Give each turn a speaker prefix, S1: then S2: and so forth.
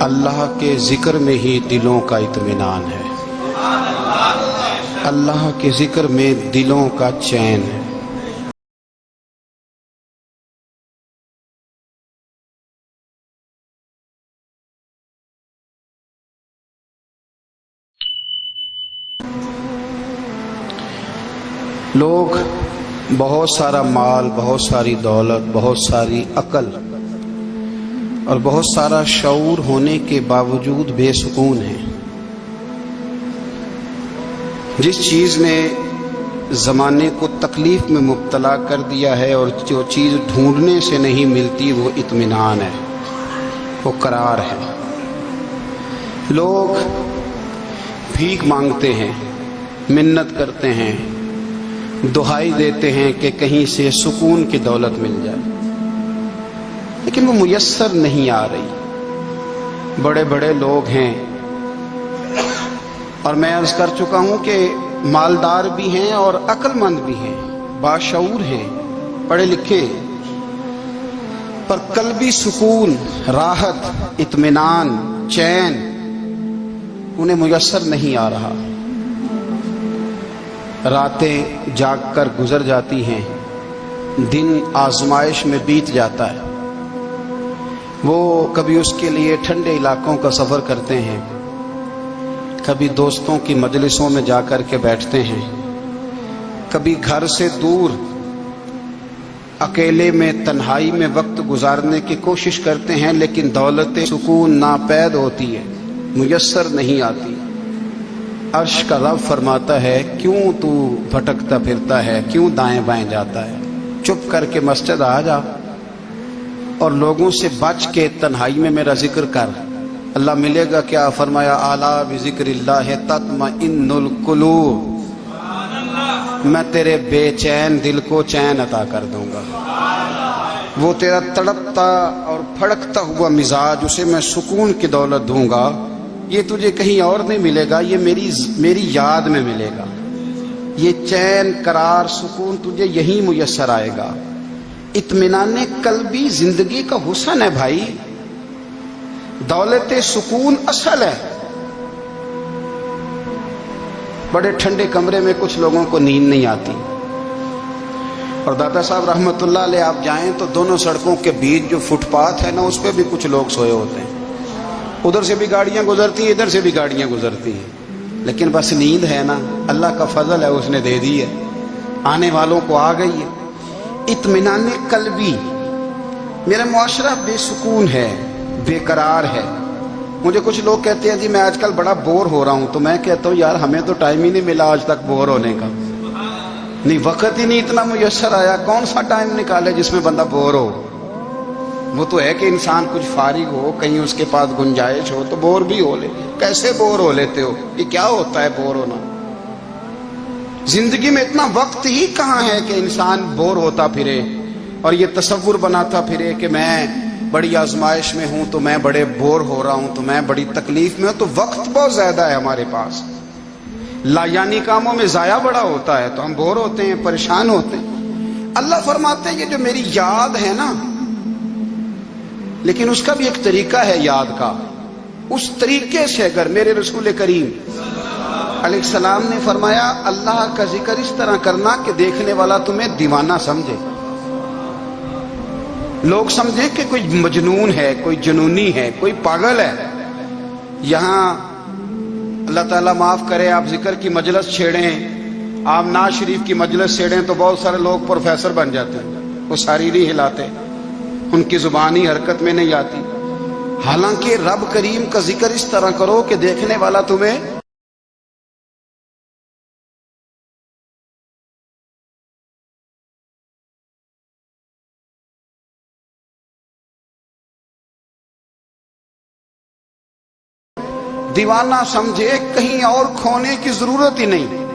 S1: اللہ کے ذکر میں ہی دلوں کا اطمینان ہے، اللہ کے ذکر میں دلوں کا چین ہے۔ لوگ بہت سارا مال، بہت ساری دولت، بہت ساری عقل اور بہت سارا شعور ہونے کے باوجود بے سکون ہیں۔ جس چیز نے زمانے کو تکلیف میں مبتلا کر دیا ہے اور جو چیز ڈھونڈنے سے نہیں ملتی وہ اطمینان ہے، وہ قرار ہے۔ لوگ بھیک مانگتے ہیں، منت کرتے ہیں، دہائی دیتے ہیں کہ کہیں سے سکون کی دولت مل جائے، لیکن وہ میسر نہیں آ رہی۔ بڑے بڑے لوگ ہیں، اور میں عرض کر چکا ہوں کہ مالدار بھی ہیں اور عقل مند بھی ہیں، باشعور ہیں، پڑھے لکھے، پر قلبی سکون، راحت، اطمینان، چین انہیں میسر نہیں آ رہا۔ راتیں جاگ کر گزر جاتی ہیں، دن آزمائش میں بیت جاتا ہے۔ وہ کبھی اس کے لیے ٹھنڈے علاقوں کا سفر کرتے ہیں، کبھی دوستوں کی مجلسوں میں جا کر کے بیٹھتے ہیں، کبھی گھر سے دور اکیلے میں تنہائی میں وقت گزارنے کی کوشش کرتے ہیں، لیکن دولت سکون ناپید ہوتی ہے، میسر نہیں آتی۔ عرش کا رب فرماتا ہے، کیوں تو بھٹکتا پھرتا ہے، کیوں دائیں بائیں جاتا ہے؟ چپ کر کے مسجد آ جا اور لوگوں سے بچ کے تنہائی میں میرا ذکر کر۔ اللہ ملے گا کیا؟ فرمایا اعلیٰ بذکر اللہ تطمئن القلوب، میں تیرے بے چین دل کو چین عطا کر دوں گا۔ وہ تیرا تڑپتا اور پھڑکتا ہوا مزاج، اسے میں سکون کی دولت دوں گا۔ یہ تجھے کہیں اور نہیں ملے گا، یہ میری یاد میں ملے گا۔ یہ چین، قرار، سکون تجھے یہیں میسر آئے گا۔ اطمینان قلبی زندگی کا حسن ہے بھائی، دولت سکون اصل ہے۔ بڑے ٹھنڈے کمرے میں کچھ لوگوں کو نیند نہیں آتی، اور دادا صاحب رحمت اللہ علیہ آپ جائیں تو دونوں سڑکوں کے بیچ جو فٹ پاتھ ہے نا، اس پہ بھی کچھ لوگ سوئے ہوتے ہیں۔ ادھر سے بھی گاڑیاں گزرتی ہیں، ادھر سے بھی گاڑیاں گزرتی ہیں، لیکن بس نیند ہے نا، اللہ کا فضل ہے، اس نے دے دی ہے، آنے والوں کو آ گئی ہے۔ اطمینان قلبی، میرا معاشرہ بے سکون ہے، بے قرار ہے۔ مجھے کچھ لوگ کہتے ہیں جی میں آج کل بڑا بور ہو رہا ہوں، تو میں کہتا ہوں یار ہمیں تو ٹائم ہی نہیں ملا آج تک بور ہونے کا، نہیں وقت ہی نہیں اتنا میسر آیا، کون سا ٹائم نکالے جس میں بندہ بور ہو؟ وہ تو ہے کہ انسان کچھ فارغ ہو، کہیں اس کے پاس گنجائش ہو تو بور بھی ہو لے۔ کیسے بور ہو لیتے ہو؟ یہ کیا ہوتا ہے بور ہونا؟ زندگی میں اتنا وقت ہی کہاں ہے کہ انسان بور ہوتا پھرے اور یہ تصور بناتا پھرے کہ میں بڑی آزمائش میں ہوں، تو میں بڑے بور ہو رہا ہوں، تو میں بڑی تکلیف میں ہوں۔ تو وقت بہت زیادہ ہے ہمارے پاس، لا یعنی کاموں میں ضائع بڑا ہوتا ہے، تو ہم بور ہوتے ہیں، پریشان ہوتے ہیں۔ اللہ فرماتے ہیں یہ جو میری یاد ہے نا، لیکن اس کا بھی ایک طریقہ ہے یاد کا، اس طریقے سے اگر میرے رسول کریم علیہ السلام نے فرمایا اللہ کا ذکر اس طرح کرنا کہ دیکھنے والا تمہیں دیوانہ سمجھے، لوگ سمجھیں کہ کوئی مجنون ہے، کوئی جنونی ہے، کوئی پاگل ہے۔ یہاں اللہ تعالیٰ معاف کرے، آپ ذکر کی مجلس چھیڑیں، آپ نعت شریف کی مجلس چھیڑیں تو بہت سارے لوگ پروفیسر بن جاتے ہیں، وہ ساری نہیں ہلاتے، ان کی زبان ہی حرکت میں نہیں آتی۔ حالانکہ رب کریم کا ذکر اس طرح کرو کہ دیکھنے والا تمہیں دیوانہ سمجھے، کہیں اور کھونے کی ضرورت ہی نہیں۔